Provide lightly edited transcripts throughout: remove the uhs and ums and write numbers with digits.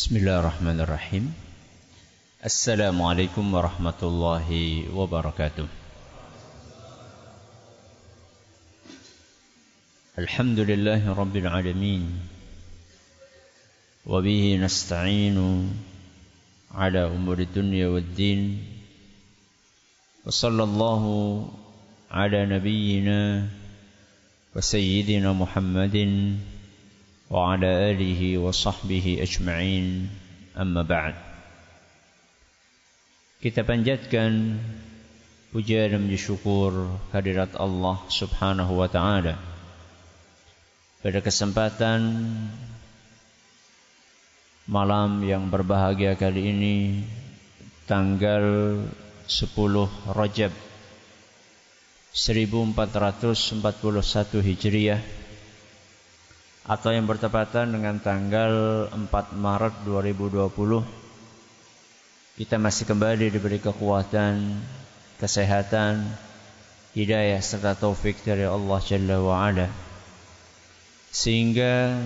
Bismillahirrahmanirrahim. Assalamualaikum warahmatullahi wabarakatuh. Alhamdulillahi rabbil alamin. Wa bihi nasta'inu ala umuri dunya waddin. Wa sallallahu ala nabiyyina wa sayyidina Muhammadin wa ala alihi wa sahbihi ajma'in, amma ba'd. Kita panjatkan puja dan puji syukur kehadirat Allah subhanahu wa ta'ala. Pada kesempatan malam yang berbahagia kali ini, tanggal 10 Rajab 1441 Hijriah, atau yang bertepatan dengan tanggal 4 Maret 2020, kita masih kembali diberi kekuatan, kesehatan, hidayah serta taufik dari Allah Jalla wa'ala, sehingga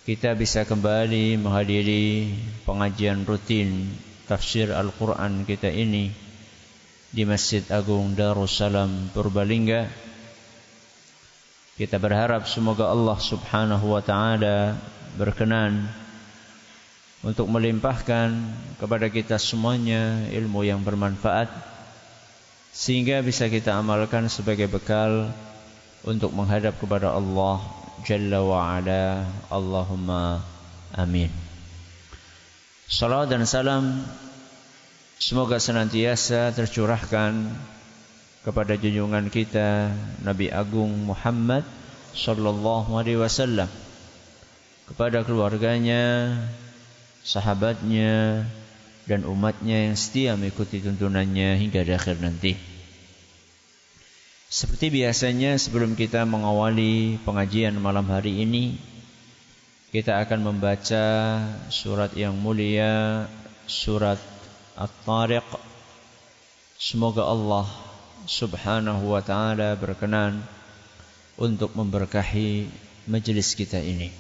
kita bisa kembali menghadiri pengajian rutin tafsir Al-Quran kita ini di Masjid Agung Darussalam Purbalingga. Kita berharap semoga Allah subhanahu wa ta'ala berkenan untuk melimpahkan kepada kita semuanya ilmu yang bermanfaat, sehingga bisa kita amalkan sebagai bekal untuk menghadap kepada Allah Jalla wa'ala. Allahumma amin. Salawat dan salam semoga senantiasa tercurahkan kepada junjungan kita Nabi Agung Muhammad sallallahu alaihi wasallam, kepada keluarganya, sahabatnya, dan umatnya yang setia mengikuti tuntunannya hingga di akhir nanti. Seperti biasanya, sebelum kita mengawali pengajian malam hari ini, kita akan membaca surat yang mulia, surat At-Tariq. Semoga Allah subhanahu wa ta'ala berkenan untuk memberkahi majelis kita ini.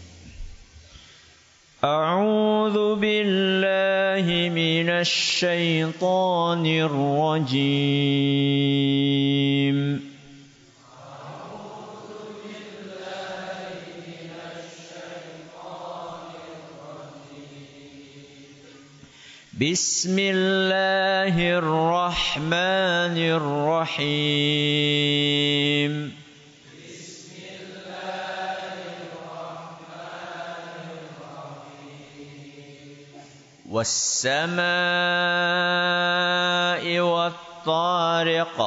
A'udzu billahi minasy syaithanir rajim. Bismillahirrahmanirrahim. Was-samaa'i wat-tariq.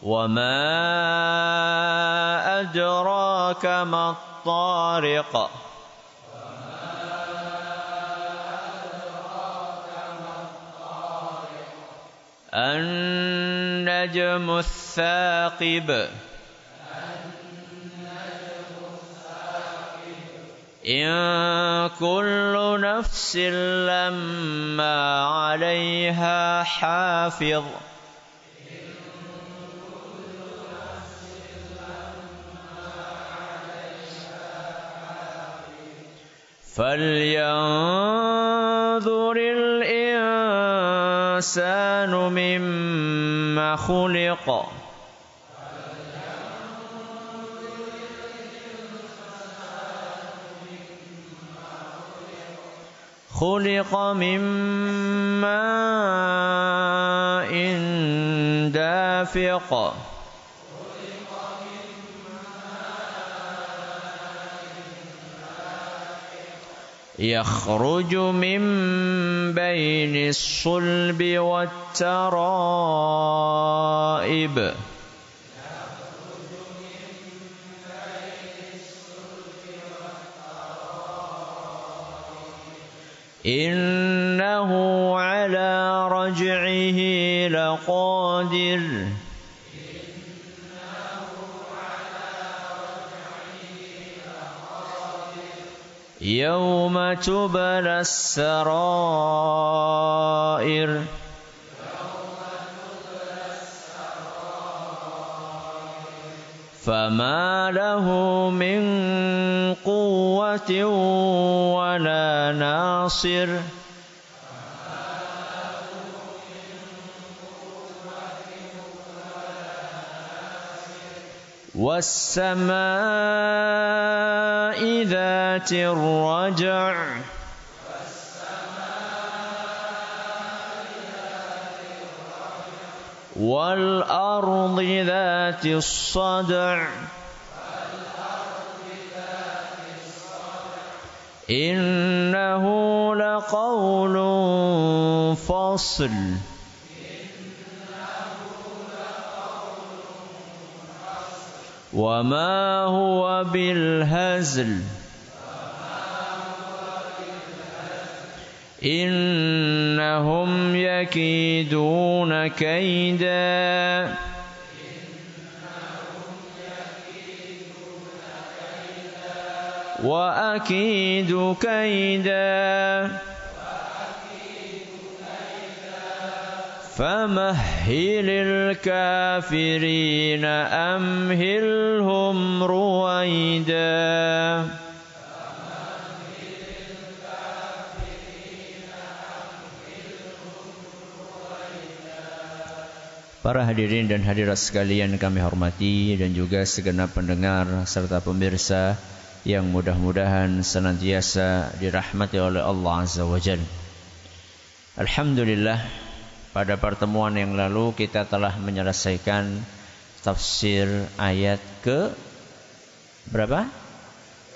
Wa ma adraka ma الطارق النجم الثاقب إن كل نفس لما عليها حافظ فلينظر الإنسان مما خلق خلق من ماء دافق يخرج من بين الصلب والترائب إنه على رجعه لقادر يوم تبلى السرائر فما له من قوة ولا ناصر والسماء ذات الرجع والأرض ذات الصدع إنه لقول فصل وما هو بالهزل إنهم يكيدون كيدا وأكيد كيدا فمهل الكافرين أمهلهم رويدا. Para hadirin dan hadirat sekalian kami hormati dan juga segenap pendengar serta pemirsa yang mudah-mudahan senantiasa dirahmati oleh Allah Azza wa Jalla. Alhamdulillah, pada pertemuan yang lalu kita telah menyelesaikan tafsir ayat ke berapa?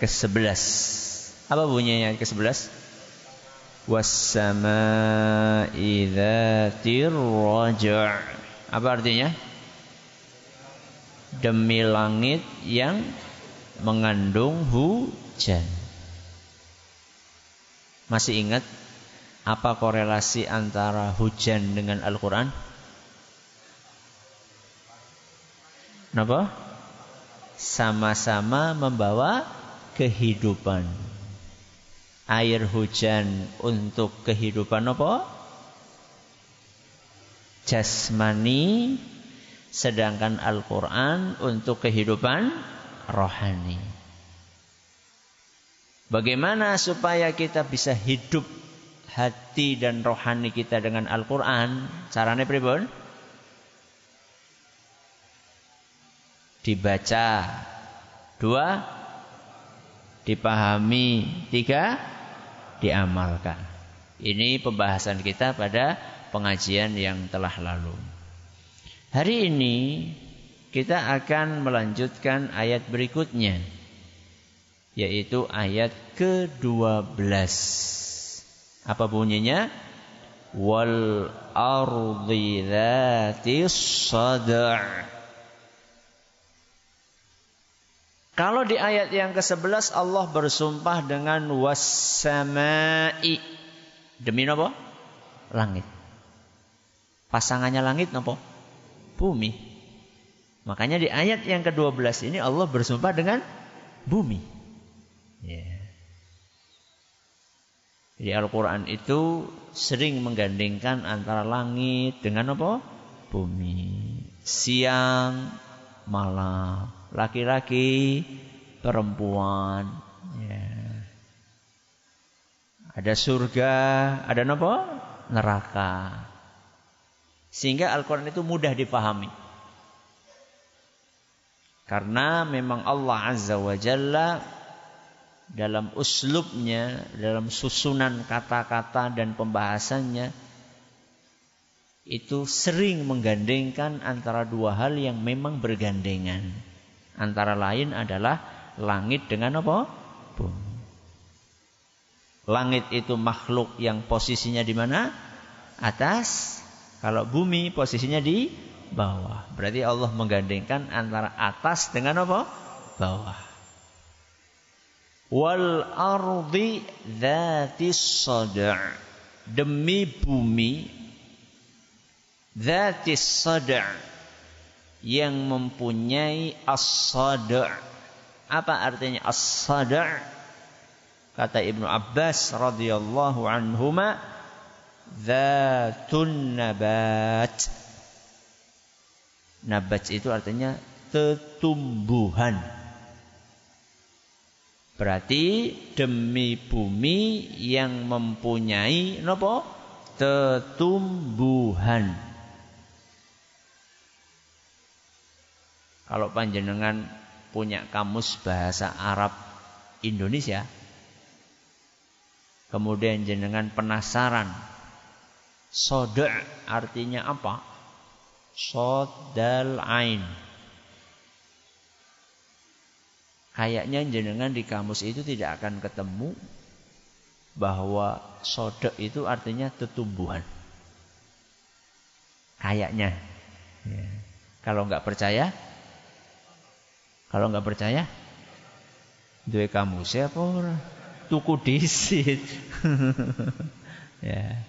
Ke-11. Apa bunyinya ayat ke-11? Was-samaa'i dzatir raja'. Apa artinya? Demi langit yang mengandung hujan. Masih ingat apa korelasi antara hujan dengan Al-Quran? Kenapa? Sama-sama membawa kehidupan. Air hujan untuk kehidupan apa? Jasmani, sedangkan Al-Quran untuk kehidupan rohani. Bagaimana supaya kita bisa hidup hati dan rohani kita dengan Al-Quran? Caranya pripun? Dibaca. 2, dipahami. 3, diamalkan. Ini pembahasan kita pada pengajian yang telah lalu. Hari ini kita akan melanjutkan ayat berikutnya, yaitu ayat ke-12. Apa bunyinya? Wal ardi dzatis sad'a. Kalau di ayat yang ke-11 Allah bersumpah dengan was-samaa'i. Demi apa? Langit. Pasangannya langit apa? Bumi. Makanya di ayat yang ke-12 ini Allah bersumpah dengan bumi. Jadi Al-Quran itu sering menggandengkan antara langit dengan apa? Bumi. Siang, malam. Laki-laki, perempuan. Ada surga, ada apa? Neraka. Sehingga Al-Quran itu mudah dipahami. Karena memang Allah Azza wa Jalla dalam uslubnya, dalam susunan kata-kata dan pembahasannya, itu sering menggandengkan antara dua hal yang memang bergandengan. Antara lain adalah langit dengan apa? Bumi. Langit itu makhluk yang posisinya di mana? Atas. Kalau bumi posisinya di bawah. Berarti Allah menggandengkan antara atas dengan apa? Bawah. Wal ardi dzatis sada'. Demi bumi dzatis sada', yang mempunyai as-sada'. Apa artinya as-sada'? Kata Ibnu Abbas radhiyallahu anhuma, dzatun nabat. Nabat itu artinya tetumbuhan. Berarti demi bumi yang mempunyai napa? Tetumbuhan. Kalau panjenengan punya kamus bahasa Arab Indonesia, kemudian jenengan penasaran, soda' artinya apa? Sodal ain. Kayaknya jenengan di kamus itu tidak akan ketemu bahwa soda' itu artinya tetumbuhan. Kayaknya. Ya. Kalau nggak percaya, duwe kamus apa ora? Tuku disit. Ya.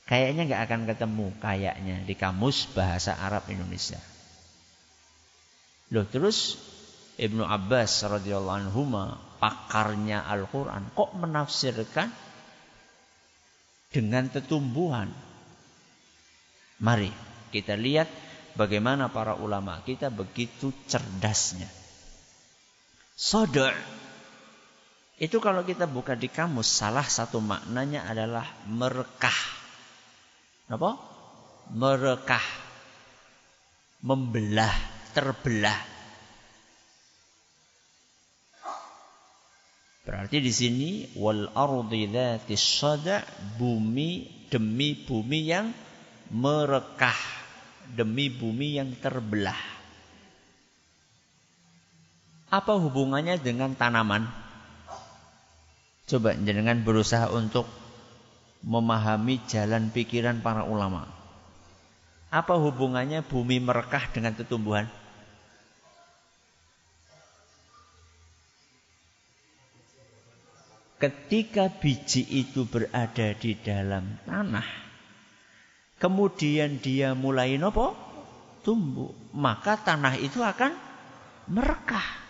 Kayaknya nggak akan ketemu kayaknya di kamus bahasa Arab Indonesia. Loh, terus Ibnu Abbas radhiyallahu anhuma, pakarnya Al-Quran, kok menafsirkan dengan tetumbuhan? Mari kita lihat bagaimana para ulama kita begitu cerdasnya. Soda' itu kalau kita buka di kamus, salah satu maknanya adalah merekah. Apa? Merekah, membelah, terbelah. Berarti di sini wal ardi dzatis sada', bumi demi bumi yang merekah, demi bumi yang terbelah. Apa hubungannya dengan tanaman? Coba jenengan berusaha untuk memahami jalan pikiran para ulama. Apa hubungannya bumi merekah dengan tetumbuhan? Ketika biji itu berada di dalam tanah, kemudian dia mulai nopo? Tumbuh, maka tanah itu akan merekah.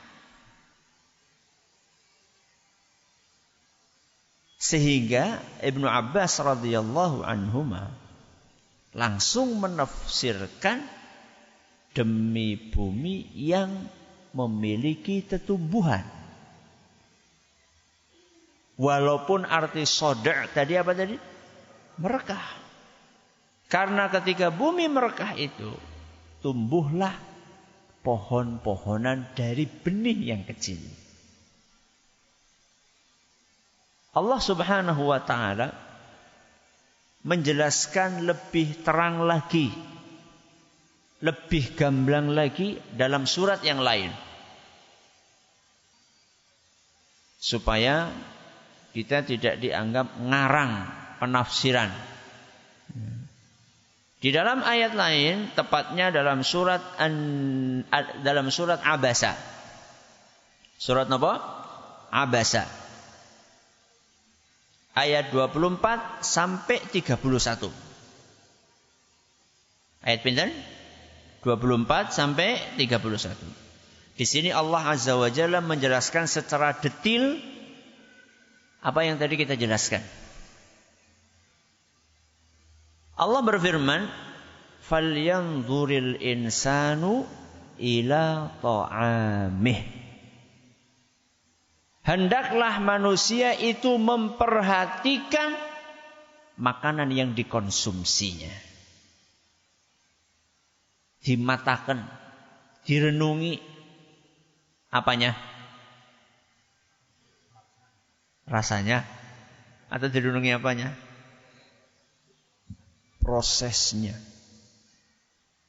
Sehingga Ibnu Abbas radhiyallahu anhuma langsung menafsirkan demi bumi yang memiliki tetumbuhan. Walaupun arti soda' tadi apa tadi? Merekah. Karena ketika bumi merekah itu, tumbuhlah pohon-pohonan dari benih yang kecil. Allah Subhanahu wa ta'ala menjelaskan lebih terang lagi, lebih gamblang lagi dalam surat yang lain, supaya kita tidak dianggap ngarang penafsiran. Di dalam ayat lain, tepatnya dalam surat Abasa. Surat apa? Abasa. Ayat 24 sampai 31. Ayat pinten? 24 sampai 31. Di sini Allah Azza wa Jalla menjelaskan secara detail apa yang tadi kita jelaskan. Allah berfirman, "Falyanzuril insanu ila ta'amih." Hendaklah manusia itu memperhatikan makanan yang dikonsumsinya. Dimatakan, direnungi apanya? Rasanya, atau direnungi apanya? Prosesnya.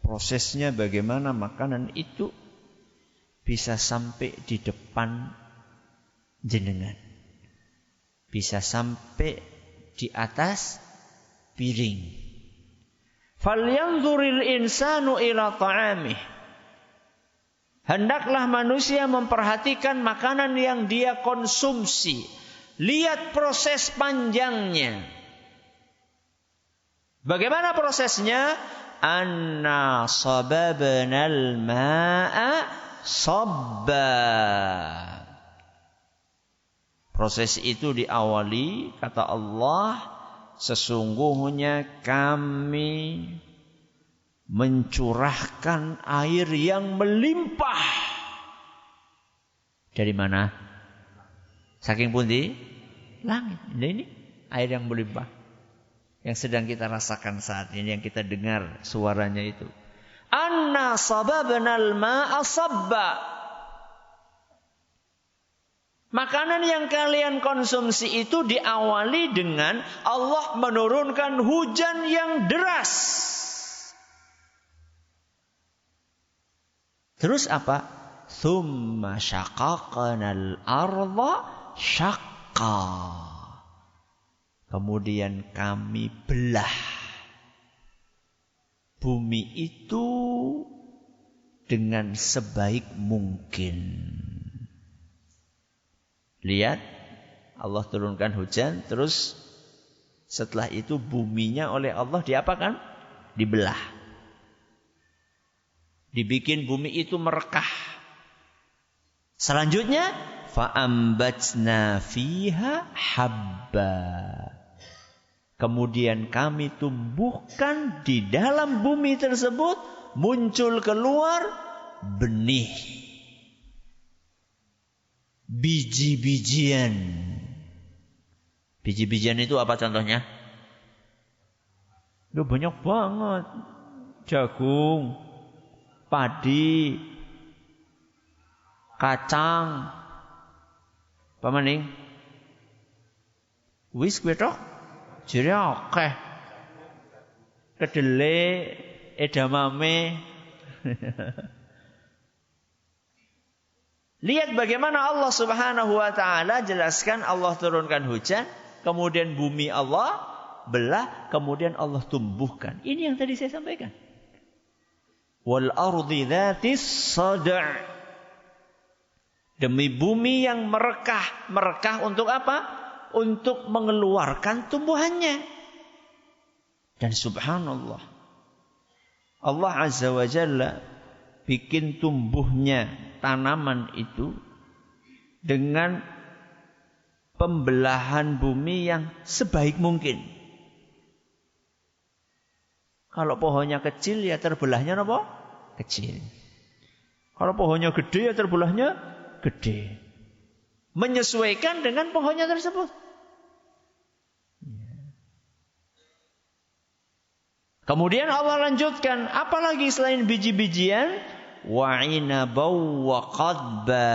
Prosesnya bagaimana makanan itu bisa sampai di depan jenengan, bisa sampai di atas piring. Falyanzuril insanu ila ta'amih. Hendaklah manusia memperhatikan makanan yang dia konsumsi. Lihat proses panjangnya. Bagaimana prosesnya? Anna sababnal ma'a sabba. Proses itu diawali, kata Allah, sesungguhnya kami mencurahkan air yang melimpah. Dari mana? Saking pundi? Langit. Nah, ini air yang melimpah. Yang sedang kita rasakan saat ini, yang kita dengar suaranya itu. Anna sababnal ma'a sabba. Makanan yang kalian konsumsi itu diawali dengan Allah menurunkan hujan yang deras. Terus apa? Tsumma syaqaqnal arda syaqqa. Kemudian kami belah bumi itu dengan sebaik mungkin. Lihat, Allah turunkan hujan, terus setelah itu buminya oleh Allah diapakan? Dibelah. Dibikin bumi itu merekah. Selanjutnya, fa'ambatna fiha habba. Kemudian kami tumbuhkan di dalam bumi tersebut muncul keluar benih. Biji-bijian. Biji-bijian itu apa contohnya? Itu banyak banget. Jagung, padi, kacang, apa maning? Wis kuwi tok. Jere akeh. Kedele, edamame. Lihat bagaimana Allah Subhanahu wa taala jelaskan, Allah turunkan hujan, kemudian bumi Allah belah, kemudian Allah tumbuhkan. Ini yang tadi saya sampaikan. Wal ardi dzatis sad'. Demi bumi yang merekah. Merekah untuk apa? Untuk mengeluarkan tumbuhannya. Dan subhanallah, Allah Azza wa Jalla bikin tumbuhnya tanaman itu dengan pembelahan bumi yang sebaik mungkin. Kalau pohonnya kecil ya terbelahnya apa? Kecil. Kalau pohonnya gede ya terbelahnya gede. Menyesuaikan dengan pohonnya tersebut. Kemudian Allah lanjutkan, apalagi selain biji-bijian? Wa inabaw wa qadba.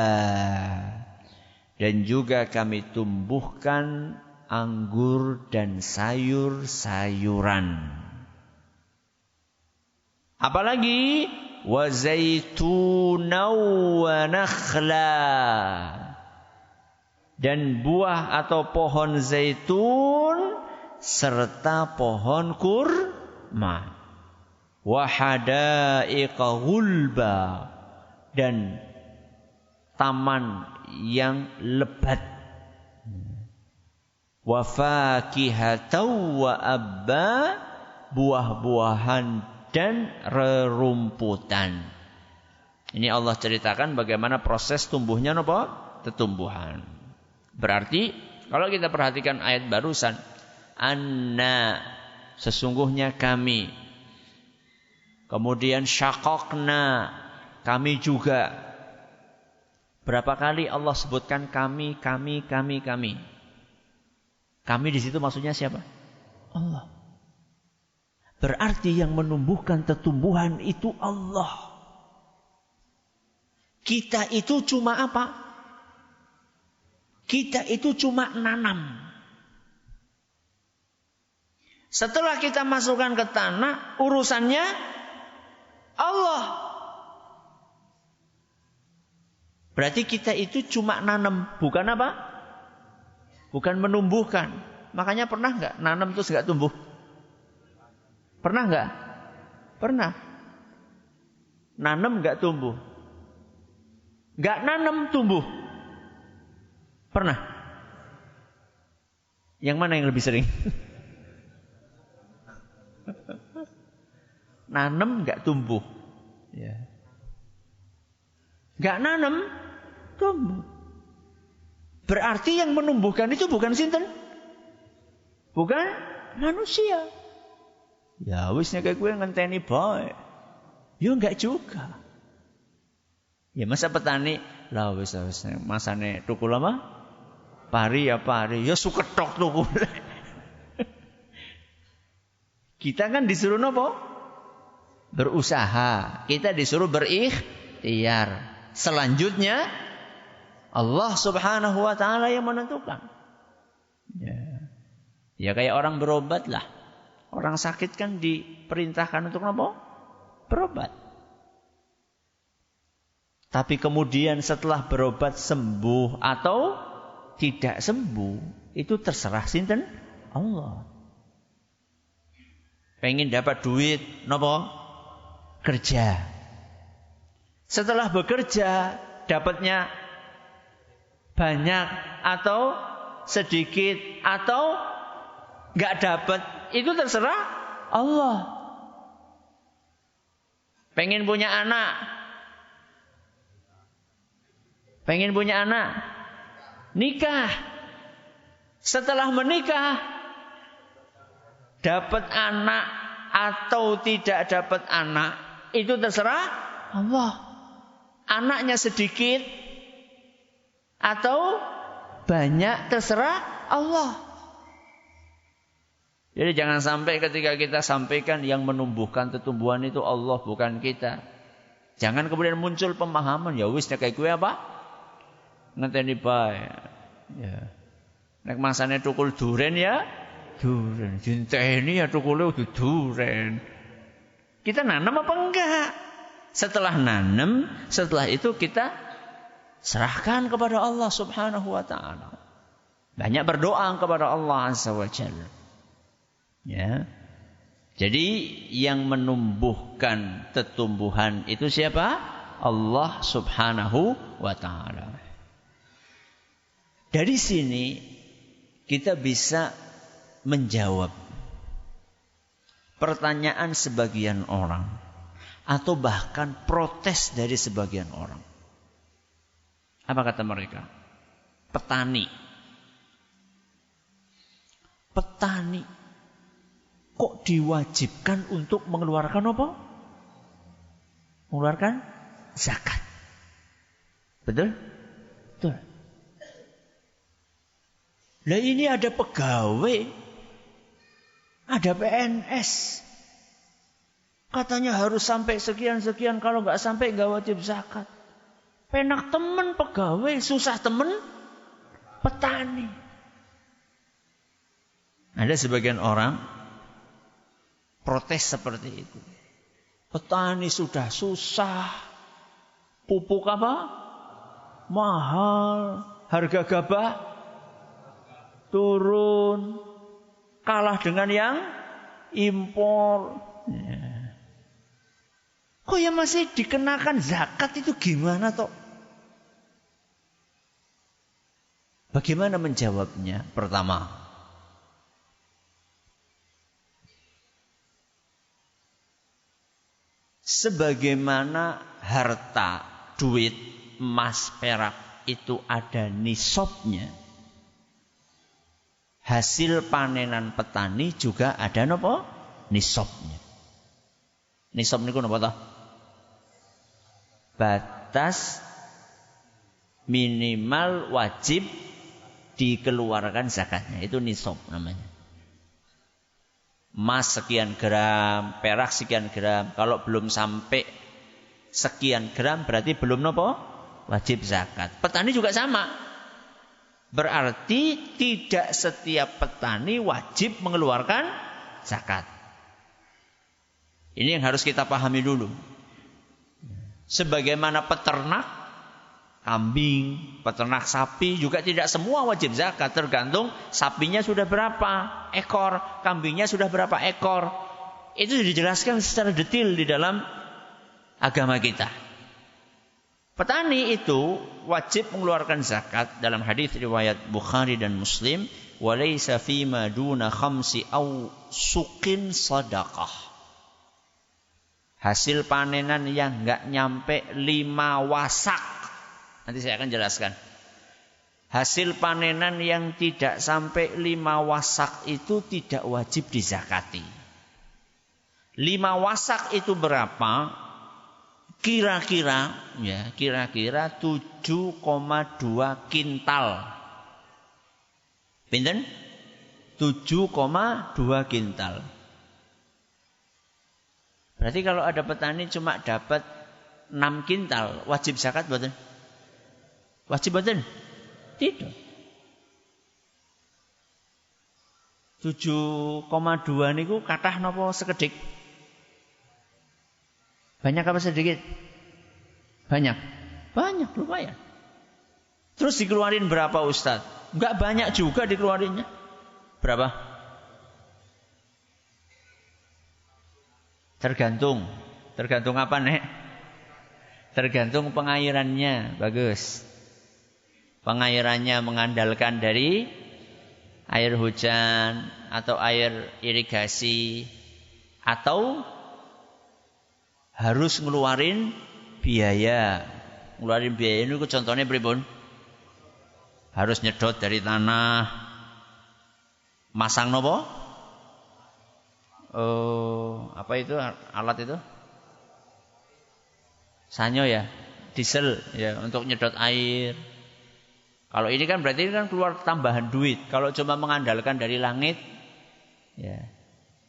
Dan juga kami tumbuhkan anggur dan sayur-sayuran. Apalagi? Wa zaituna wa nakhla. Dan buah atau pohon zaitun serta pohon kurma. Wa hadaiqa ghulba. Dan taman yang lebat. Wa fakihatan wa abba. Buah-buahan dan rerumputan. Ini Allah ceritakan bagaimana proses tumbuhnya apa? Tumbuhan. Berarti kalau kita perhatikan ayat barusan, anna, sesungguhnya kami. Kemudian syaqaqna, kami juga. Berapa kali Allah sebutkan kami. Kami di situ maksudnya siapa? Allah. Berarti yang menumbuhkan tumbuhan itu Allah. Kita itu cuma apa? Kita itu cuma nanam. Setelah kita masukkan ke tanah, urusannya Allah. Berarti kita itu cuma nanam, bukan apa? Bukan menumbuhkan. Makanya pernah nggak nanam terus nggak tumbuh? Pernah nggak? Pernah. Nanam nggak tumbuh. Nggak nanam tumbuh. Pernah. Yang mana yang lebih sering? Nanam nggak tumbuh. Ya. Nggak nanam tumbuh. Berarti yang menumbuhkan itu bukan sinten? Bukan manusia. Ya wis nek kowe ngenteni bae. Ya enggak juga. Ya masa petani lah wis masane tukul apa? Pari ya pari, ya suketok tukul. Kita kan disuruh nopo? Berusaha. Kita disuruh berikhtiar. Selanjutnya Allah Subhanahu wa taala yang menentukan. Ya kayak orang berobat lah. Orang sakit kan diperintahkan untuk nopo? Berobat. Tapi kemudian setelah berobat sembuh atau tidak sembuh, itu terserah sinten Allah. Pengen dapat duit, nopo? Kerja. Setelah bekerja, dapatnya banyak atau sedikit atau nggak dapat, itu terserah Allah. Pengen punya anak, nikah. Setelah menikah, dapat anak atau tidak dapat anak, itu terserah Allah. Anaknya sedikit atau banyak, terserah Allah. Jadi jangan sampai ketika kita sampaikan yang menumbuhkan tumbuhan itu Allah, bukan kita. Jangan kemudian muncul pemahaman, ya wis kayak gue apa? Ngenteni bae. Ya. Nek masane tukul duren ya duren. Dinteni ya tukule udah duren. Kita nanam apa enggak? Setelah nanam, setelah itu kita serahkan kepada Allah Subhanahu wa taala. Banyak berdoa kepada Allah Azza wa Jalla. Ya. Jadi yang menumbuhkan tumbuhan itu siapa? Allah Subhanahu wa taala. Dari sini kita bisa menjawab pertanyaan sebagian orang atau bahkan protes dari sebagian orang. Apa kata mereka? Petani kok diwajibkan untuk mengeluarkan apa? Mengeluarkan zakat. Betul? Betul. Lah ini ada pegawai, ada PNS. Katanya harus sampai sekian-sekian, kalau nggak sampai nggak wajib zakat. Penak temen pegawai, susah temen petani. Ada sebagian orang protes seperti itu. Petani sudah susah, pupuk apa? Mahal, harga gabah turun, kalah dengan yang impor. Ya. Kok ya masih dikenakan zakat itu gimana toh? Bagaimana menjawabnya? Pertama, sebagaimana harta, duit, emas, perak itu ada nisabnya, hasil panenan petani juga ada nopo? Nisabnya. Nisab niku napa ta? Batas minimal wajib dikeluarkan zakatnya, itu nisab namanya. Emas sekian gram, perak sekian gram. Kalau belum sampai sekian gram berarti belum nopo? Wajib zakat. Petani juga sama. Berarti tidak setiap petani wajib mengeluarkan zakat. Ini yang harus kita pahami dulu. Sebagaimana peternak kambing, peternak sapi juga tidak semua wajib zakat. Tergantung sapinya sudah berapa ekor, kambingnya sudah berapa ekor. Itu dijelaskan secara detail di dalam agama kita. Petani itu wajib mengeluarkan zakat dalam hadis riwayat Bukhari dan Muslim, walaysa fima duna khamsi aw suqin sadaqah. Hasil panenan yang enggak nyampe 5 wasak. Nanti saya akan jelaskan. Hasil panenan yang tidak sampai 5 wasak itu tidak wajib dizakati. 5 wasak itu berapa? kira-kira 7,2 kintal. Pinten? 7,2 kintal. Berarti kalau ada petani cuma dapat 6 kintal, wajib zakat mboten? Wajib mboten? Tidak. 7,2 niku kathah napa sekedhik? Banyak apa sedikit? Banyak. Banyak, lumayan. Terus dikeluarin berapa Ustaz? Enggak banyak juga dikeluarinnya. Berapa? Tergantung. Tergantung apa, Nek? Tergantung pengairannya. Bagus. Pengairannya mengandalkan dari air hujan atau air irigasi atau harus ngeluarin biaya. Ngeluarin biaya ini contohnya pripun? Harus nyedot dari tanah. Masang nopo? Apa itu alat itu? Sanyo ya, diesel ya untuk nyedot air. Kalau ini kan berarti kan keluar tambahan duit. Kalau cuma mengandalkan dari langit, ya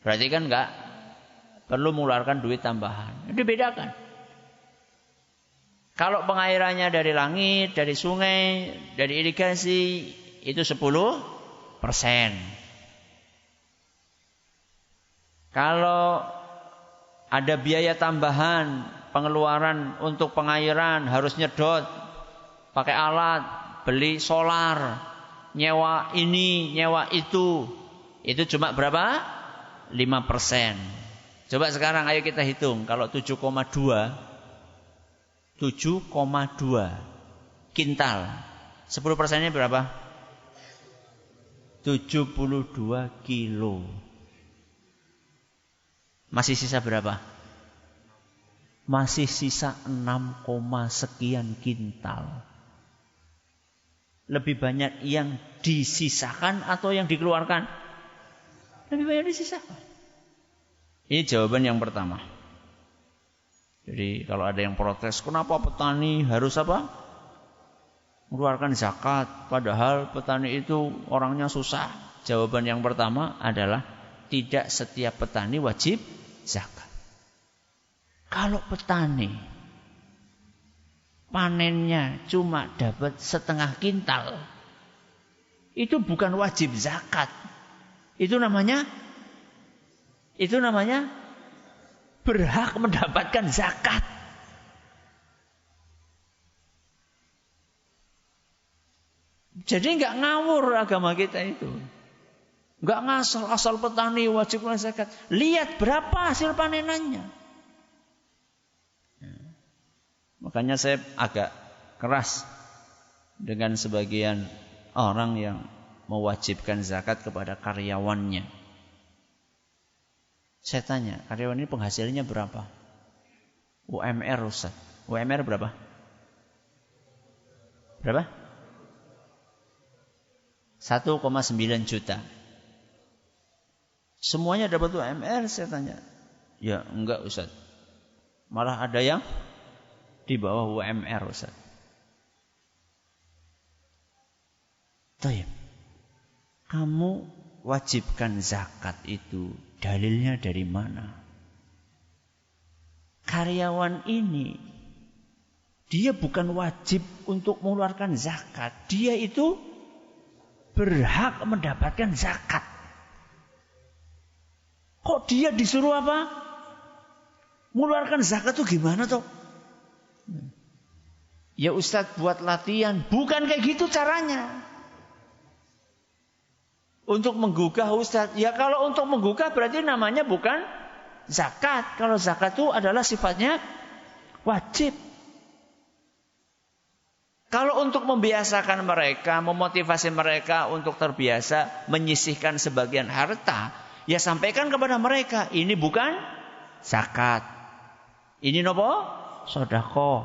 berarti kan enggak perlu mengeluarkan duit tambahan. Itu bedakan. Kalau pengairannya dari langit, dari sungai, dari irigasi, itu 10%. Kalau ada biaya tambahan, pengeluaran untuk pengairan, harus nyedot, pakai alat, beli solar, nyewa ini, nyewa itu cuma berapa? 5%. Coba sekarang ayo kita hitung. Kalau 7,2 kintal. 10%-nya berapa? 72 kilo. Masih sisa berapa? Masih sisa 6, sekian kintal. Lebih banyak yang disisakan atau yang dikeluarkan? Lebih banyak disisakan. Ini jawaban yang pertama. Jadi kalau ada yang protes, kenapa petani harus apa? Mengeluarkan zakat, padahal petani itu orangnya susah. Jawaban yang pertama adalah tidak setiap petani wajib zakat. Kalau petani panennya cuma dapat setengah kintal, itu bukan wajib zakat. Itu namanya berhak mendapatkan zakat. Jadi enggak ngawur agama kita itu. Enggak ngasal-asal petani wajib zakat. Lihat berapa hasil panenannya. Makanya saya agak keras dengan sebagian orang yang mewajibkan zakat kepada karyawannya. Saya tanya, karyawan ini penghasilannya berapa? UMR Ustaz. UMR berapa? Berapa? 1,9 juta. Semuanya dapat UMR, saya tanya. Ya enggak Ustaz. Malah ada yang di bawah UMR Ustaz. Taib. Kamu wajibkan zakat itu dalilnya dari mana? Karyawan ini dia bukan wajib untuk mengeluarkan zakat. Dia itu berhak mendapatkan zakat. Kok dia disuruh apa? Mengeluarkan zakat itu gimana toh? Ya Ustadz buat latihan. Bukan kayak gitu caranya. Untuk menggugah Ustadz. Ya kalau untuk menggugah berarti namanya bukan zakat. Kalau zakat itu adalah sifatnya wajib. Kalau untuk membiasakan mereka, memotivasi mereka untuk terbiasa menyisihkan sebagian harta, ya sampaikan kepada mereka, ini bukan zakat. Ini nopo? Sedekah.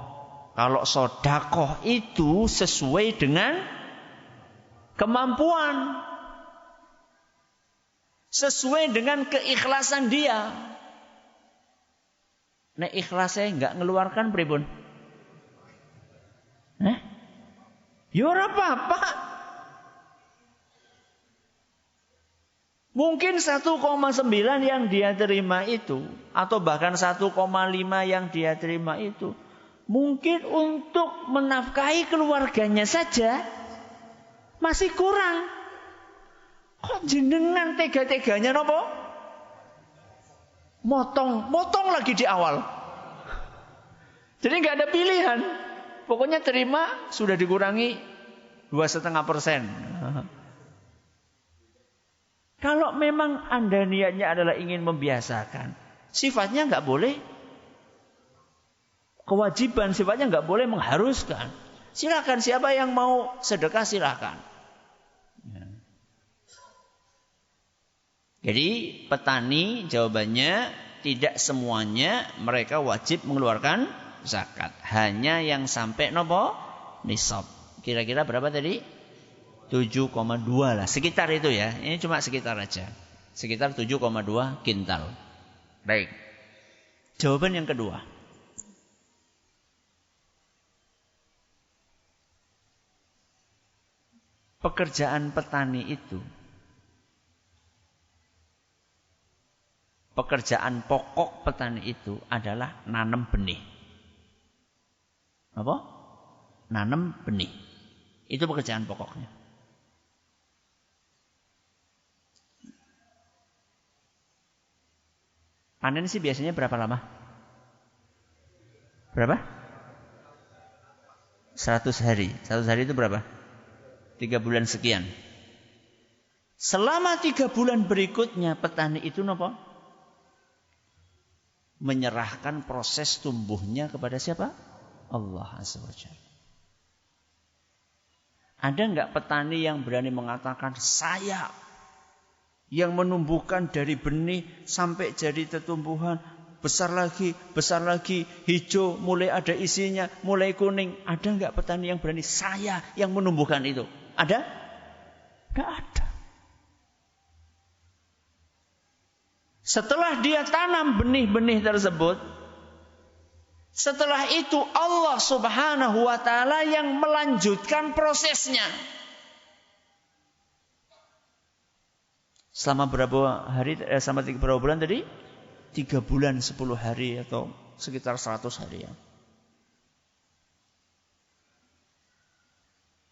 Kalau sedekah itu sesuai dengan kemampuan. Sesuai dengan keikhlasan dia. nek ikhlasnya enggak ngeluarkan pripun? Ya ora apa-apa. Mungkin 1,9 yang dia terima itu, atau bahkan 1,5 yang dia terima itu, mungkin untuk menafkahi keluarganya saja masih kurang. Kok jenengan tega-teganya nopo? Motong lagi di awal. Jadi nggak ada pilihan. Pokoknya terima sudah dikurangi 2,5%. Kalau memang Anda niatnya adalah ingin membiasakan, sifatnya nggak boleh kewajiban, sifatnya nggak boleh mengharuskan. Silakan siapa yang mau sedekah silakan. Jadi petani jawabannya tidak semuanya mereka wajib mengeluarkan zakat. Hanya yang sampai nopo nisab. Kira-kira berapa tadi? 7,2 lah. Sekitar itu ya. Ini cuma sekitar aja. Sekitar 7,2 kintal. Baik. Jawaban yang kedua. Pekerjaan petani itu, pekerjaan pokok petani itu adalah nanam benih. Apa? Nanam benih. Itu pekerjaan pokoknya. Panen sih biasanya berapa lama? Berapa? 100 hari. 100 hari itu berapa? 3 bulan sekian. Selama 3 bulan berikutnya petani itu apa? Menyerahkan proses tumbuhnya kepada siapa? Allah Azza wa Jalla. Ada enggak petani yang berani mengatakan saya yang menumbuhkan dari benih sampai jadi tetumbuhan, besar lagi, hijau, mulai ada isinya, mulai kuning. Ada enggak petani yang berani saya yang menumbuhkan itu? Ada? Enggak ada. Setelah dia tanam benih-benih tersebut, setelah itu Allah Subhanahu wa taala yang melanjutkan prosesnya. Selama berapa hari, selama berapa bulan tadi? 3 bulan 10 hari atau sekitar 100 hari ya.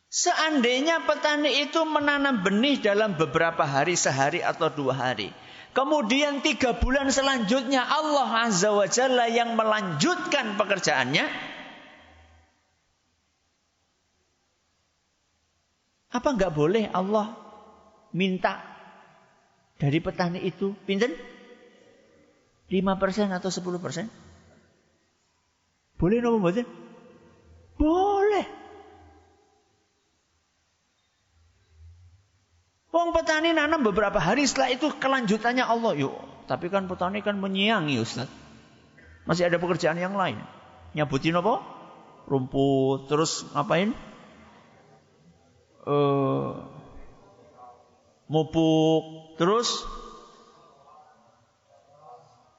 Seandainya petani itu menanam benih dalam beberapa hari, sehari atau 2 hari. Kemudian 3 bulan selanjutnya Allah Azza wa Jalla yang melanjutkan pekerjaannya. Apa enggak boleh Allah minta dari petani itu, pinten? 5% atau 10%? Boleh nopo mboten? Boleh. Wong petani nanam beberapa hari, setelah itu kelanjutannya Allah. Yuk, tapi kan petani kan menyiangi Ustaz. Masih ada pekerjaan yang lain. Nyabutin apa? Rumput, terus ngapain? Mupuk, terus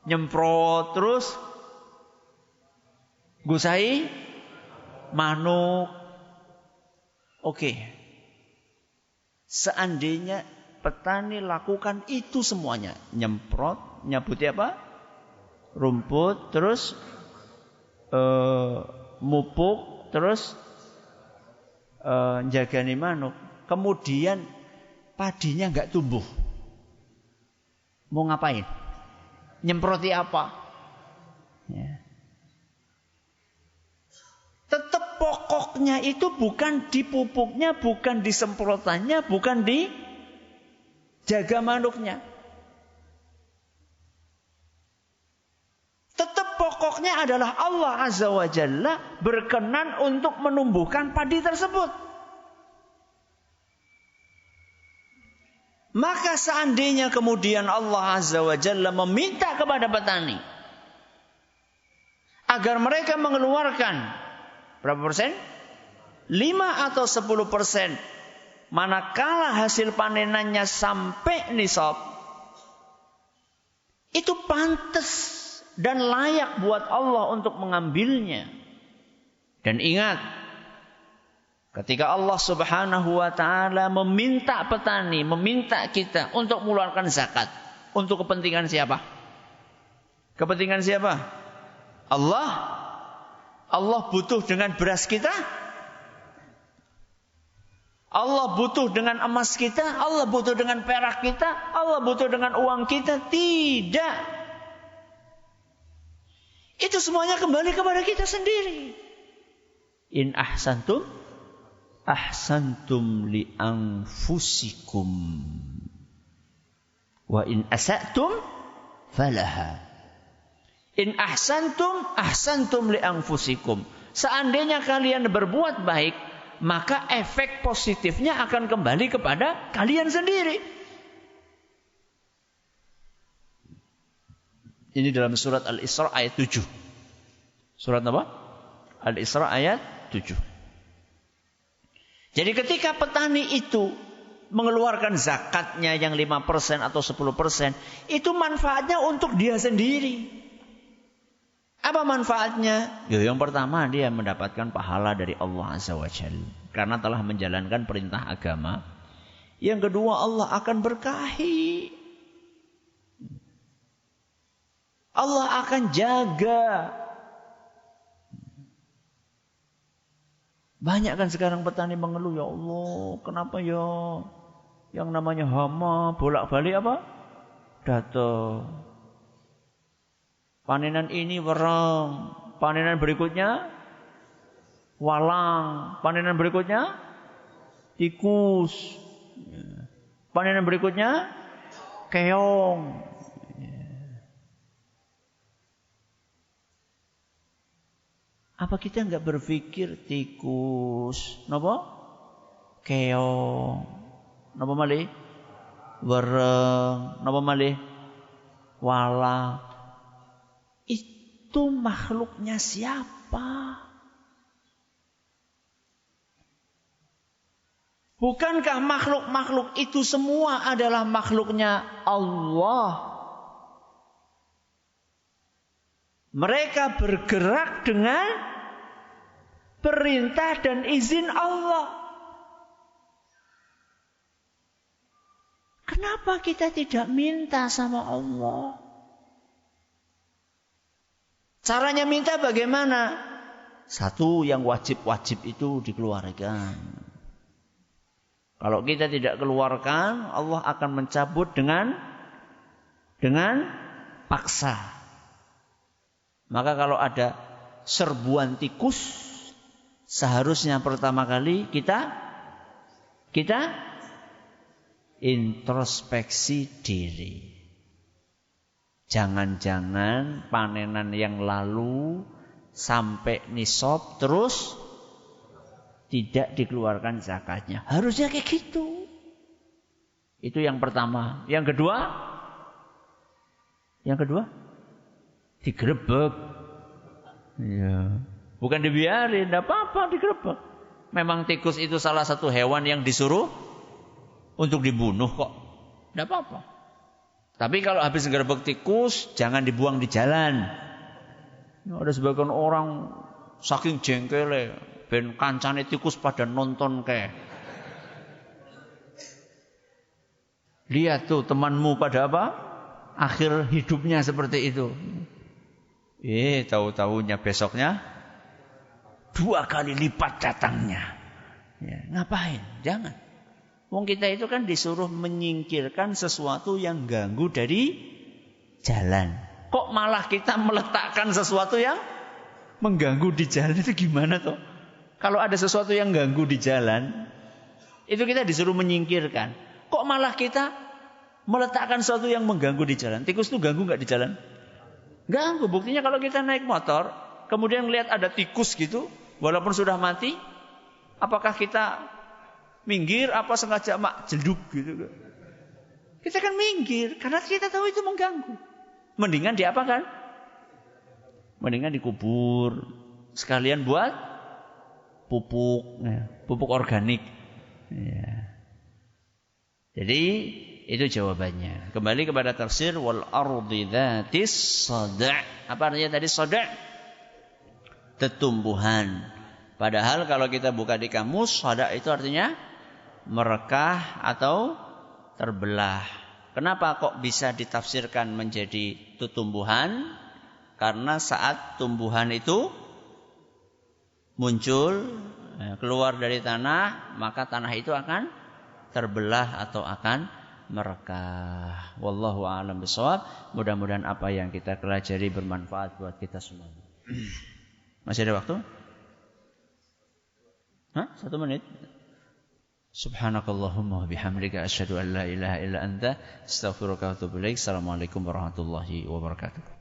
nyemprot, terus gusai manuk. Oke. Seandainya petani lakukan itu semuanya, nyemprot, nyabuti apa? Rumput, terus mupuk, terus jagani manuk. Kemudian padinya enggak tumbuh. Mau ngapain? Nyemproti apa? Ya. Tetap pokoknya itu bukan di pupuknya, bukan di semprotannya, bukan di jaga manuknya. Tetap pokoknya adalah Allah Azza wa Jalla berkenan untuk menumbuhkan padi tersebut. Maka seandainya kemudian Allah Azza wa Jalla meminta kepada petani agar mereka mengeluarkan berapa persen? 5 atau 10%. Manakala hasil panenannya sampai nisab, itu pantas dan layak buat Allah untuk mengambilnya. Dan ingat, ketika Allah Subhanahu wa taala meminta petani, meminta kita untuk mengeluarkan zakat, untuk kepentingan siapa? Kepentingan siapa? Allah. Allah butuh dengan beras kita? Allah butuh dengan emas kita? Allah butuh dengan perak kita? Allah butuh dengan uang kita? Tidak. Itu semuanya kembali kepada kita sendiri. In ahsantum ahsantum li anfusikum wa in asa'tum falaha. In ahsantum ahsantum li anfusikum. Seandainya kalian berbuat baik, maka efek positifnya akan kembali kepada kalian sendiri. Ini dalam surat Al-Isra ayat 7. Surat apa? Al-Isra ayat 7. Jadi ketika petani itu mengeluarkan zakatnya yang 5% atau 10%, itu manfaatnya untuk dia sendiri. Apa manfaatnya? Ya, yang pertama dia mendapatkan pahala dari Allah Azza wa Jalla karena telah menjalankan perintah agama. Yang kedua, Allah akan berkahi. Allah akan jaga. Banyak kan sekarang petani mengeluh, ya Allah, kenapa ya yang namanya hama bolak-balik apa? Datang. Panenan ini wereng, panenan berikutnya walang, panenan berikutnya tikus, panenan berikutnya keong. Apa kita enggak berpikir tikus, napa? Keong, napa malih? Wereng, napa malih? Walang. Itu makhluknya siapa? Bukankah makhluk-makhluk itu semua adalah makhluknya Allah? Mereka bergerak dengan perintah dan izin Allah. Kenapa kita tidak minta sama Allah? Caranya minta bagaimana? Satu, yang wajib-wajib itu dikeluarkan. Kalau kita tidak keluarkan, Allah akan mencabut dengan paksa. Maka kalau ada serbuan tikus, seharusnya pertama kali kita introspeksi diri. Jangan-jangan panenan yang lalu sampai nisab terus tidak dikeluarkan zakatnya. Harusnya kayak gitu. Itu yang pertama. Yang kedua digerebek. Ya. Bukan dibiarin, tidak apa-apa digerebek. Memang tikus itu salah satu hewan yang disuruh untuk dibunuh kok. Tidak apa-apa. Tapi kalau habis ngerebek tikus, jangan dibuang di jalan. Ada sebagian orang saking jengkele, ben kancane tikus pada nonton kayak. Lihat tuh temanmu pada apa? Akhir hidupnya seperti itu. Tahu-tahunya besoknya 2 kali lipat datangnya. Ya, ngapain? Jangan. Wong kita itu kan disuruh menyingkirkan sesuatu yang ganggu dari jalan. Kok malah kita meletakkan sesuatu yang mengganggu di jalan, itu gimana toh? Kalau ada sesuatu yang ganggu di jalan, itu kita disuruh menyingkirkan. Kok malah kita meletakkan sesuatu yang mengganggu di jalan? Tikus itu ganggu nggak di jalan? Ganggu. Buktinya kalau kita naik motor, kemudian lihat ada tikus gitu, walaupun sudah mati, apakah kita minggir apa sengaja jeduk gitu? Kita kan minggir karena kita tahu itu mengganggu. Mendingan diapakan? Mendingan dikubur. Sekalian buat pupuk organik. Ya. Jadi Itu jawabannya. Kembali kepada tafsir wal ardi dzatis sada'. Apa artinya tadi sada'? Tetumbuhan. Padahal kalau kita buka di kamus, sada' itu artinya merekah atau terbelah. Kenapa kok bisa ditafsirkan menjadi tumbuhan? Karena saat tumbuhan itu muncul, keluar dari tanah, maka tanah itu akan terbelah atau akan merekah. Wallahu a'lam bishawab. Mudah-mudahan apa yang kita pelajari bermanfaat buat kita semua. Masih ada waktu? 1 menit. Subhanakallahumma wa bihamdika asyhadu an la ilaha illa anta astaghfiruka wa atubu ilaik. Assalamualaikum warahmatullahi wabarakatuh.